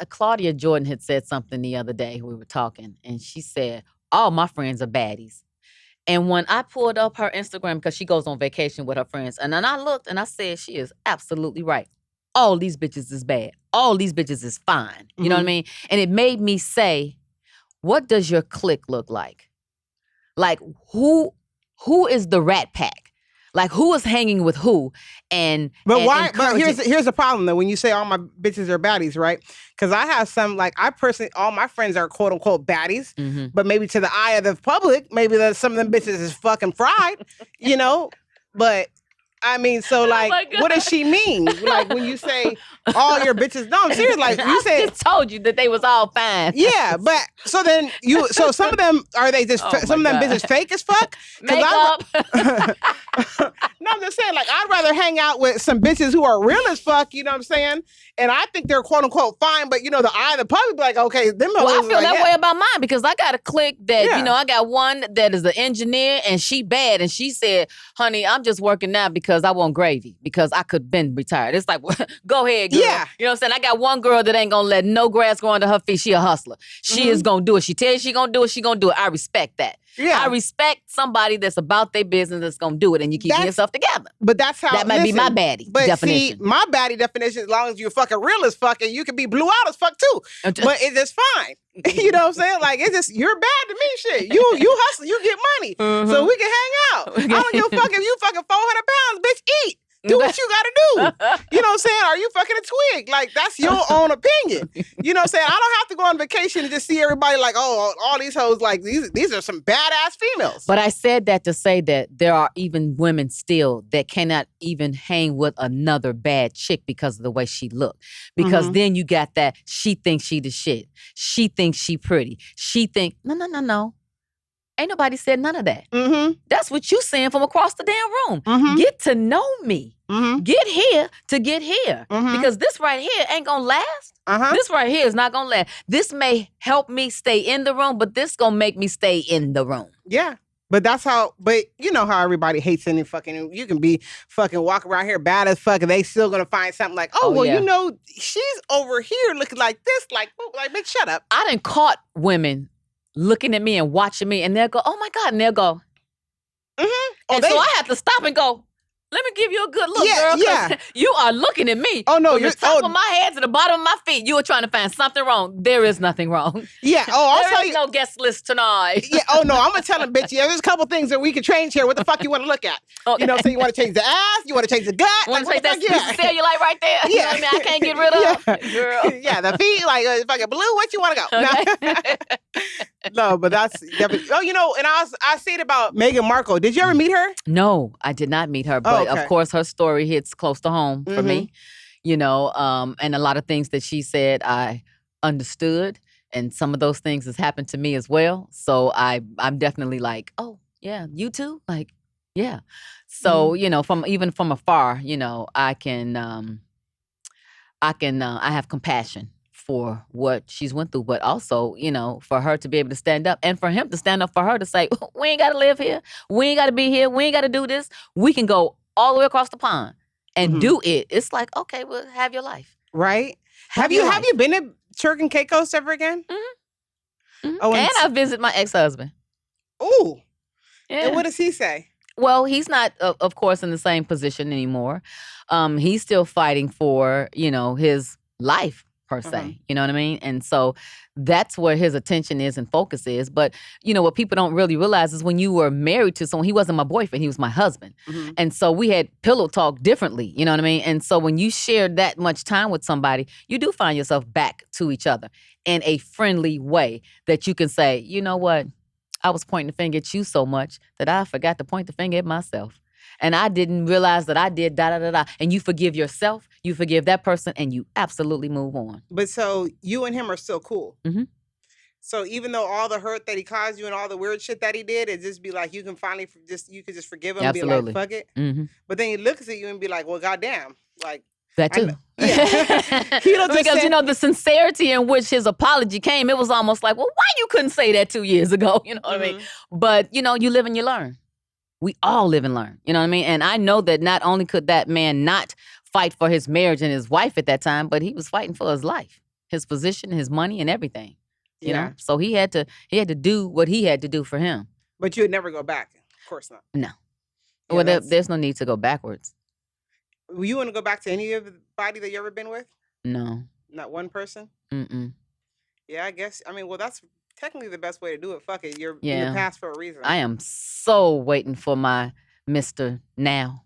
Claudia Jordan had said something the other day. We were talking, and she said, all my friends are baddies. And when I pulled up her Instagram, because she goes on vacation with her friends, and then I looked and I said, she is absolutely right. All these bitches is bad. All these bitches is fine. You know what I mean? And it made me say, what does your clique look like? Like, who is the rat pack? Like, who is hanging with who? But here's the problem though. When you say all my bitches are baddies, right? Because I have some, like, I personally, all my friends are quote unquote baddies, but maybe to the eye of the public, maybe some of them bitches is fucking fried, you know. But I mean, so like, what does she mean? Like when you say all your bitches? No, I'm serious. Like you said, I just told you that they was all fine. Yeah, but so then so some of them are they just some of them bitches fake as fuck? Makeup. No, I'm just saying, like, I'd rather hang out with some bitches who are real as fuck, you know what I'm saying? And I think they're quote unquote fine, but you know, the eye of the public be like, okay, them Well, I feel like, that way about mine because I got a clique that, you know, I got one that is an engineer and she bad. And she said, honey, I'm just working now because I want gravy because I could been retired. It's like, go ahead, girl. Yeah. You know what I'm saying? I got one girl that ain't gonna let no grass grow under her feet. She a hustler. She is gonna do it. She tell you she gonna do it, she gonna do it. I respect that. Yeah. I respect somebody that's about their business that's gonna do it and you keep yourself together. But that's how that might be my baddie definition. See, my baddie definition, as long as you're fucking real as fuck and you can be blew out as fuck too. But it's just fine. You know what I'm saying? Like, it's just, you're bad to me, shit. You hustle, you get money. So we can hang out. I don't give a fuck if you fucking 400 pounds, bitch, eat. Do what you gotta do. You know what I'm saying? Are you fucking a twig? Like, that's your own opinion. You know what I'm saying? I don't have to go on vacation and just see everybody like, oh, all these hoes, like, these are some badass females. But I said that to say that there are even women still that cannot even hang with another bad chick because of the way she look. Because then you got that, she thinks she the shit. She thinks she pretty. She think, no. Ain't nobody said none of that. That's what you saying from across the damn room. Get to know me. Get here to get here. Because this right here ain't gonna last. This right here is not gonna last. This may help me stay in the room, but this gonna make me stay in the room. Yeah. But that's how, but you know how everybody hates any fucking, you can be fucking walking around here bad as fuck and they still gonna find something like, you know, she's over here looking like this, like bitch, shut up. I done caught women looking at me and watching me, and they'll go, oh my God, and they'll go, so I have to stop and go, let me give you a good look, girl, because you are looking at me. Oh, no, from the top of my head to the bottom of my feet. You are trying to find something wrong. There is nothing wrong. Yeah. Oh, I'll tell you. No guest list tonight. Yeah. Oh, no, I'm going to tell them, bitch, there's a couple things that we can change here. What the fuck you want to look at? Okay. You know what I'm saying? You want to change the ass? You want to change the gut? Want to change that piece of cellulite right there? Yeah. You know what I mean? I can't get rid of. Girl. Yeah, the feet, like, fucking blue, what you want to go? Okay. No, but that's definitely. Oh, you know, and I see it about Meghan Markle. Did you ever meet her? No, I did not meet her. But of course, her story hits close to home for me. You know, and a lot of things that she said I understood, and some of those things has happened to me as well. So I'm definitely like, oh yeah, you too, like yeah. So you know, even from afar, you know, I have compassion for what she's went through, but also, you know, for her to be able to stand up and for him to stand up for her to say, we ain't got to live here. We ain't got to be here. We ain't got to do this. We can go all the way across the pond and do it. It's like, okay, well, have your life. Right. Have you been to Turk and Caicos ever again? Oh, and I visit my ex-husband. Ooh. Yeah. And what does he say? Well, he's not, of course, in the same position anymore. He's still fighting for, you know, his life. Per se, you know what I mean? And so that's where his attention is and focus is. But, you know, what people don't really realize is when you were married to someone, he wasn't my boyfriend, he was my husband. And so we had pillow talk differently, you know what I mean? And so when you share that much time with somebody, you do find yourself back to each other in a friendly way that you can say, you know what? I was pointing the finger at you so much that I forgot to point the finger at myself. And I didn't realize that I did da-da-da-da. And you forgive yourself, you forgive that person, and you absolutely move on. But so you and him are still cool. So even though all the hurt that he caused you and all the weird shit that he did, it just be like you can finally you could just forgive him Absolutely. And be like, fuck it. But then he looks at you and be like, well, goddamn. Like that too. Yeah. Because, you know, the sincerity in which his apology came, it was almost like, well, why you couldn't say that 2 years ago? You know what I mean? But, you know, you live and you learn. We all live and learn. You know what I mean? And I know that not only could that man not fight for his marriage and his wife at that time, but he was fighting for his life, his position, his money, and everything. You know? So he had to do what he had to do for him. But you would never go back. Of course not. No. Yeah, Well, there's no need to go backwards. You want to go back to anybody that you ever been with? No. Not one person? Mm-mm. Yeah, I guess. I mean, well, that's technically the best way to do it. Fuck it. You're in Yeah. the past for a reason. I am so waiting for my Mr. Now.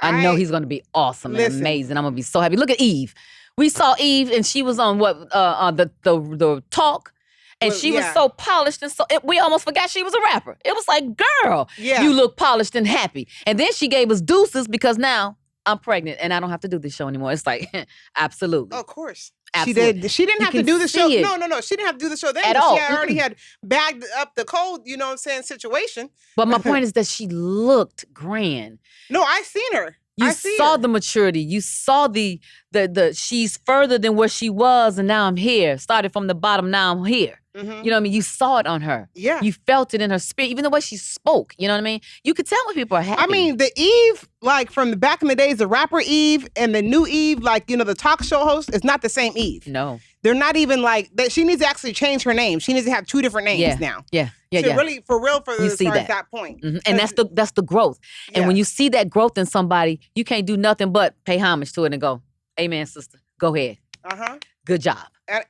I know he's going to be awesome and amazing. I'm going to be so happy. Look at Eve. We saw Eve and she was on the talk. And she was so polished and we almost forgot she was a rapper. It was like, girl, you look polished and happy. And then she gave us deuces because now I'm pregnant and I don't have to do this show anymore. It's like, absolutely. Of course. Absolutely. She didn't have to do the show. No. She didn't have to do the show then. At all. She already had bagged up the cold, you know what I'm saying, situation. But my point is that she looked grand. No, I seen her. You saw the maturity. You saw the she's further than where she was, and now I'm here. Started from the bottom, now I'm here. Mm-hmm. You know what I mean? You saw it on her. Yeah. You felt it in her spirit, even the way she spoke. You know what I mean? You could tell when people are happy. I mean, the Eve, like from the back in the days, the rapper Eve and the new Eve, like, you know, the talk show host, is not the same Eve. No. They're not even like that. She needs to actually change her name. She needs to have 2 different names now. Yeah. Really, for real, you see that point. Mm-hmm. And that's the growth. And when you see that growth in somebody, you can't do nothing but pay homage to it and go, amen, sister. Go ahead. Good job.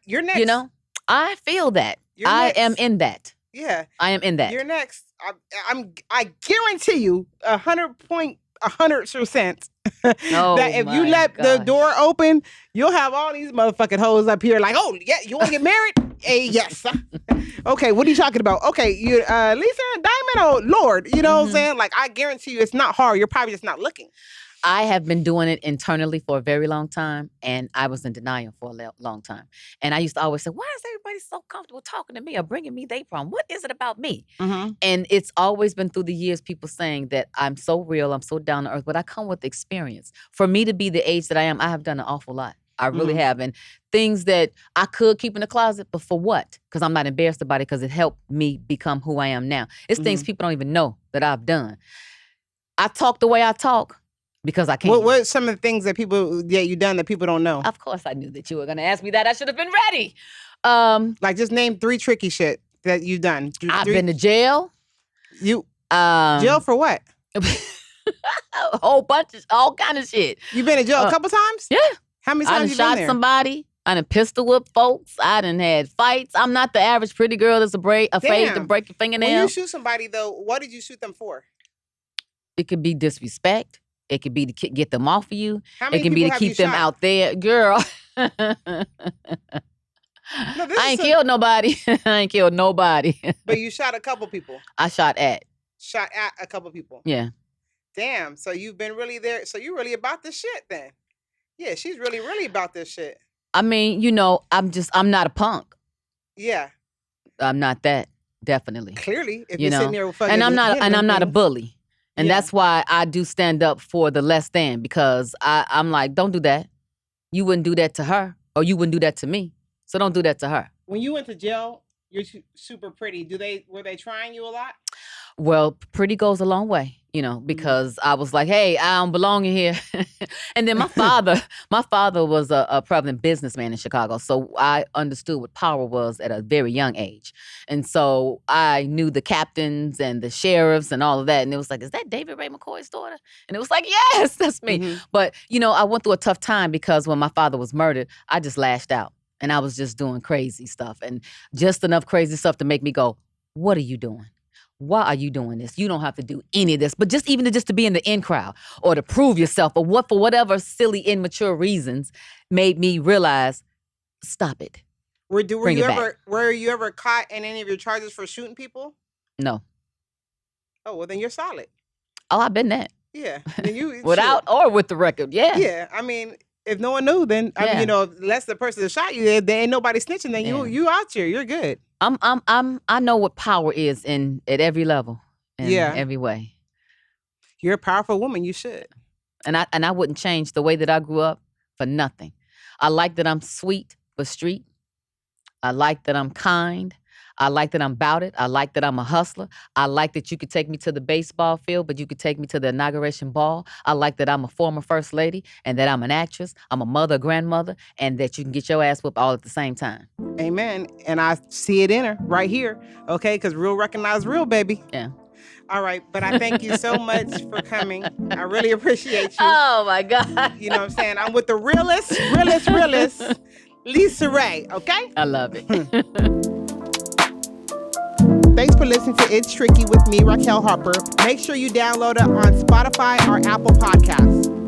You're next. You know, I feel that. I am in that. Yeah. I am in that. You're next. I guarantee you 100% that if you let the door open, you'll have all these motherfucking hoes up here like, oh, yeah, you want to get married? Hey, yes. Okay, what are you talking about? Okay, you Lisa, Diamond, oh, Lord. You know what I'm saying? Like, I guarantee you it's not hard. You're probably just not looking. I have been doing it internally for a very long time, and I was in denial for a long time. And I used to always say, why is everybody so comfortable talking to me or bringing me their problem? What is it about me? Mm-hmm. And it's always been through the years people saying that I'm so real, I'm so down to earth, but I come with experience. For me to be the age that I am, I have done an awful lot. I really have. And things that I could keep in the closet, but for what? Because I'm not embarrassed about it because it helped me become who I am now. It's things people don't even know that I've done. I talk the way I talk. Because I can't. What are some of the things that you've done that people don't know? Of course I knew that you were going to ask me that. I should have been ready. Like, just name 3 tricky shit that you've done. I've been to jail. Jail for what? A whole bunch of all kind of shit. You been to jail a couple times? Yeah. How many times I you been there? I done shot somebody. I done pistol whipped folks. I done had fights. I'm not the average pretty girl that's afraid to break your fingernail. When you shoot somebody, though, what did you shoot them for? It could be disrespect. It could be to get them off of you. How many it can be to keep them out there. Girl. I ain't killed nobody. I ain't killed nobody. But you shot a couple people. I shot at a couple people. Yeah. Damn. So you've been really there. So you really about this shit then. Yeah, she's really, really about this shit. I mean, you know, I'm not a punk. Yeah. I'm not that. Definitely. Clearly. If you're sitting there with fucking and I'm not a bully. And that's why I do stand up for the less than, because I'm like, don't do that. You wouldn't do that to her, or you wouldn't do that to me. So don't do that to her. When you went to jail, you're super pretty. Were they trying you a lot? Well, pretty goes a long way, you know, because I was like, hey, I don't belong in here. And then my father was a prevalent businessman in Chicago. So I understood what power was at a very young age. And so I knew the captains and the sheriffs and all of that. And it was like, is that David Ray McCoy's daughter? And it was like, yes, that's me. Mm-hmm. But, you know, I went through a tough time because when my father was murdered, I just lashed out. And I was just doing crazy stuff, and just enough crazy stuff to make me go, what are you doing? Why are you doing this? You don't have to do any of this. But just to be in the in crowd or to prove yourself or for whatever silly, immature reasons made me realize, stop it. Were you ever caught in any of your charges for shooting people? No. Oh, well, then you're solid. Oh, I've been that. Yeah. Then you without or with the record. Yeah. Yeah. I mean, if no one knew, then I mean, you know, unless the person that shot you, there ain't nobody snitching. Then you out here, you're good. I know what power is at every level, in every way. You're a powerful woman. You should. And I wouldn't change the way that I grew up for nothing. I like that I'm sweet but street. I like that I'm kind. I like that I'm about it. I like that I'm a hustler. I like that you could take me to the baseball field, but you could take me to the inauguration ball. I like that I'm a former first lady and that I'm an actress. I'm a mother, grandmother, and that you can get your ass whooped all at the same time. Amen. And I see it in her right here. Okay, because real recognize real, baby. Yeah. All right, but I thank you so much for coming. I really appreciate you. Oh my God. You know what I'm saying? I'm with the realest, LisaRaye, okay? I love it. Thanks for listening to It's Tricky with me, Raquel Harper. Make sure you download it on Spotify or Apple Podcasts.